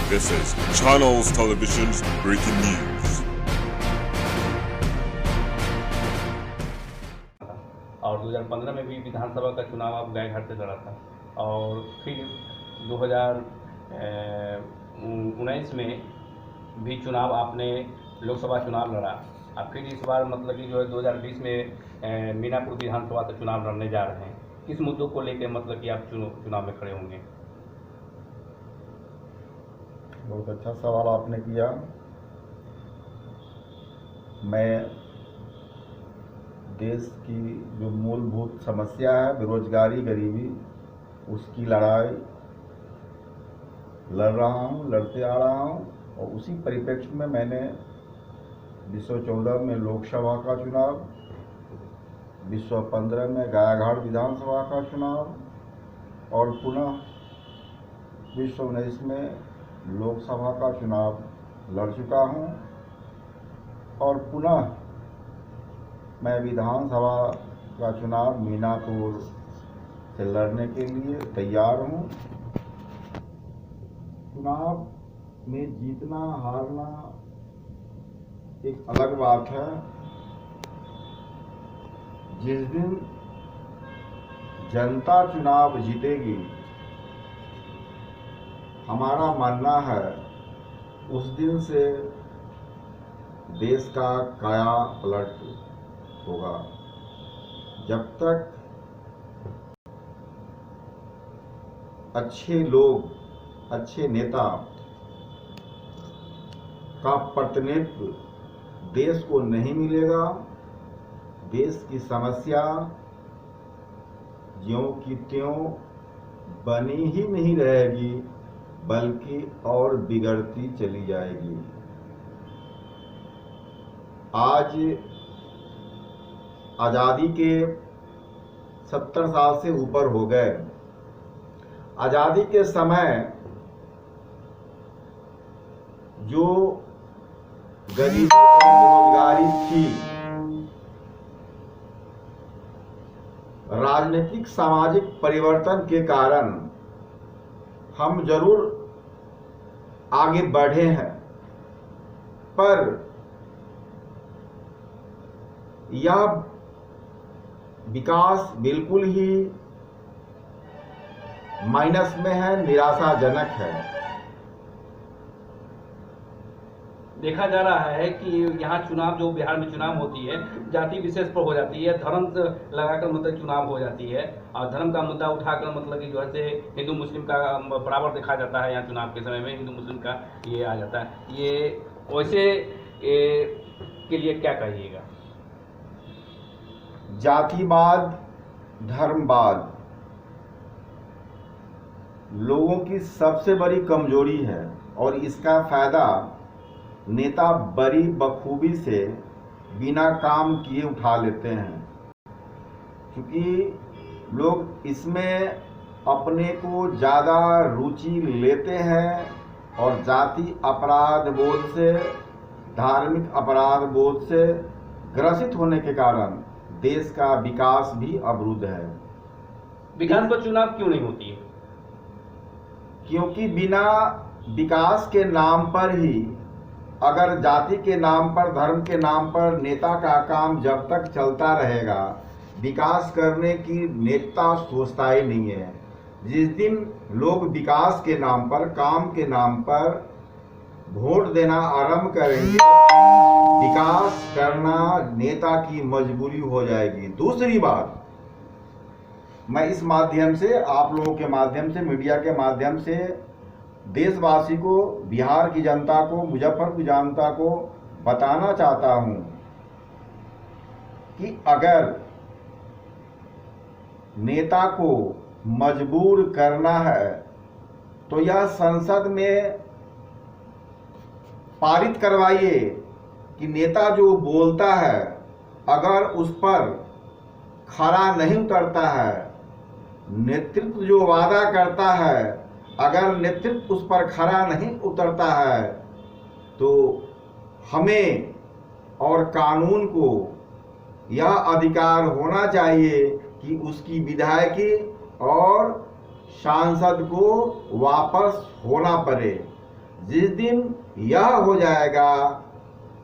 This is Channels Television's breaking news. और 2015 में भी विधानसभा का चुनाव आप गायघाट से लड़ा था और फिर 2019 में भी चुनाव आपने लोकसभा चुनाव लड़ा। आप फिर इस बार मतलब कि जो है 2020 में मीनापुर विधानसभा से चुनाव लड़ने जा रहे हैं। किस मुद्दों को लेकर मतलब कि आप चुनाव में खड़े होंगे? बहुत अच्छा सवाल आपने किया। मैं देश की जो मूलभूत समस्या है बेरोजगारी, गरीबी, उसकी लड़ाई लड़ रहा हूँ, लड़ते आ रहा हूँ। और उसी परिप्रेक्ष्य में मैंने 2014 में लोकसभा का चुनाव, 2015 में गायाघाट विधानसभा का चुनाव और पुनः 2019 में लोकसभा का चुनाव लड़ चुका हूँ। और पुनः मैं विधानसभा का चुनाव मीनापुर से लड़ने के लिए तैयार हूँ। चुनाव में जीतना हारना एक अलग बात है। जिस दिन जनता चुनाव जीतेगी, हमारा मानना है उस दिन से देश का काया पलट होगा। जब तक अच्छे लोग, अच्छे नेता का प्रतिनिधित्व देश को नहीं मिलेगा, देश की समस्या ज्यों की त्यों बनी ही नहीं रहेगी, बल्कि और बिगड़ती चली जाएगी। आज आज़ादी के 70 साल से ऊपर हो गए। आज़ादी के समय जो गरीबी और बेरोजगारी थी, राजनीतिक सामाजिक परिवर्तन के कारण हम जरूर आगे बढ़े हैं, पर यह विकास बिल्कुल ही माइनस में है, निराशाजनक है। देखा जा रहा है कि यहाँ चुनाव जो बिहार में चुनाव होती है जाति विशेष पर हो जाती है, धर्म से लगाकर मतलब चुनाव हो जाती है और धर्म का मुद्दा उठाकर मतलब कि जो है से हिंदू मुस्लिम का बराबर देखा जाता है। यहाँ चुनाव के समय में हिंदू मुस्लिम का ये आ जाता है। ये वैसे के लिए क्या कहिएगा? जातिवाद, धर्मवाद लोगों की सबसे बड़ी कमजोरी है और इसका फायदा नेता बड़ी बखूबी से बिना काम किए उठा लेते हैं। क्योंकि लोग इसमें अपने को ज़्यादा रुचि लेते हैं और जाति अपराध बोध से, धार्मिक अपराध बोध से ग्रसित होने के कारण देश का विकास भी अवरुद्ध है। विधानसभा चुनाव क्यों नहीं होती है? क्योंकि बिना विकास के नाम पर ही, अगर जाति के नाम पर, धर्म के नाम पर नेता का काम जब तक चलता रहेगा, विकास करने की नेता सोचता ही नहीं है। जिस दिन लोग विकास के नाम पर, काम के नाम पर वोट देना आरंभ करेंगे, विकास करना नेता की मजबूरी हो जाएगी। दूसरी बात, मैं इस माध्यम से, आप लोगों के माध्यम से, मीडिया के माध्यम से देशवासी को, बिहार की जनता को, मुजफ्फरपुर जनता को बताना चाहता हूं कि अगर नेता को मजबूर करना है तो यह संसद में पारित करवाइए कि नेता जो बोलता है, अगर उस पर खरा नहीं उतरता है, नेतृत्व जो वादा करता है, अगर नेतृत्व उस पर खरा नहीं उतरता है, तो हमें और कानून को यह अधिकार होना चाहिए कि उसकी विधायकी और सांसद को वापस होना पड़े। जिस दिन यह हो जाएगा,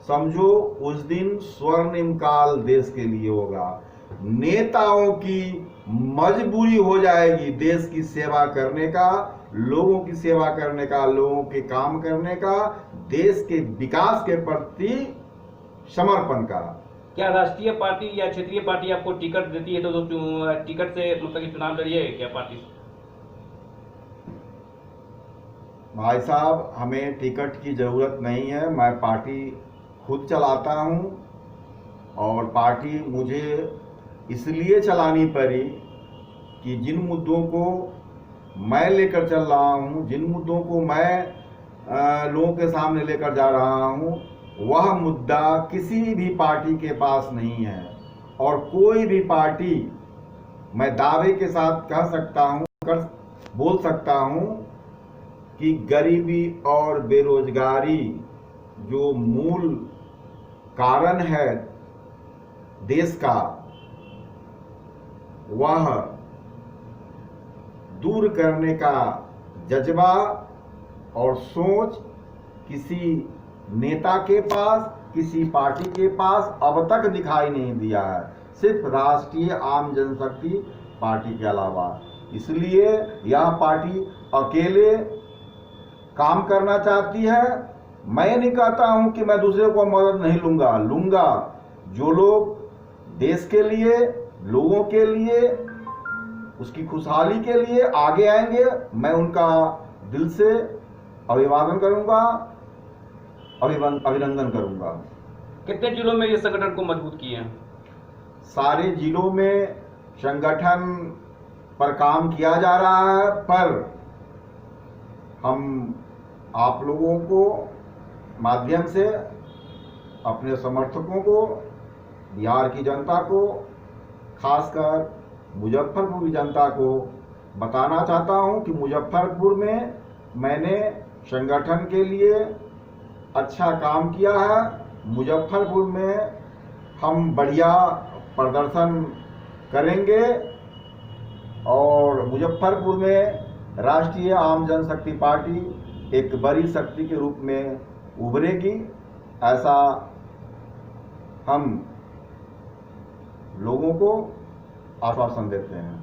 समझो उस दिन स्वर्णिम काल देश के लिए होगा। नेताओं की मजबूरी हो जाएगी देश की सेवा करने का, लोगों की सेवा करने का, लोगों के काम करने का, देश के विकास के प्रति समर्पण का। क्या राष्ट्रीय पार्टी या क्षेत्रीय पार्टी आपको टिकट देती है तो टिकट से मतलब कि चुनाव लड़िए क्या पार्टी से? भाई साहब, हमें टिकट की ज़रूरत नहीं है। मैं पार्टी खुद चलाता हूं और पार्टी मुझे इसलिए चलानी पड़ी कि जिन मुद्दों को मैं लेकर चल रहा हूं, जिन मुद्दों को मैं लोगों के सामने लेकर जा रहा हूं, वह मुद्दा किसी भी पार्टी के पास नहीं है। और कोई भी पार्टी, मैं दावे के साथ कह सकता हूं, बोल सकता हूं कि गरीबी और बेरोजगारी जो मूल कारण है देश का, वह दूर करने का जज्बा और सोच किसी नेता के पास, किसी पार्टी के पास अब तक दिखाई नहीं दिया है, सिर्फ राष्ट्रीय आम जनशक्ति पार्टी के अलावा। इसलिए यह पार्टी अकेले काम करना चाहती है। मैं नहीं कहता हूं कि मैं दूसरे को मदद नहीं लूंगा। जो लोग देश के लिए, लोगों के लिए, उसकी खुशहाली के लिए आगे आएंगे, मैं उनका दिल से अभिवादन करूंगा, अभिनंदन करूंगा। कितने जिलों में ये संगठन को मजबूत किए हैं? सारे जिलों में संगठन पर काम किया जा रहा है, पर हम आप लोगों को माध्यम से अपने समर्थकों को, बिहार की जनता को, खासकर मुजफ्फरपुर की जनता को बताना चाहता हूं कि मुजफ्फरपुर में मैंने संगठन के लिए अच्छा काम किया है। मुजफ्फरपुर में हम बढ़िया प्रदर्शन करेंगे और मुजफ्फरपुर में राष्ट्रीय आम जनशक्ति पार्टी एक बड़ी शक्ति के रूप में उभरेगी, ऐसा हम लोगों को आश्वासन देते हैं।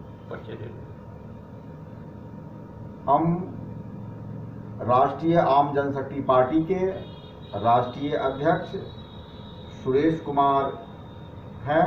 हम राष्ट्रीय आम जनशक्ति पार्टी के राष्ट्रीय अध्यक्ष सुरेश कुमार हैं।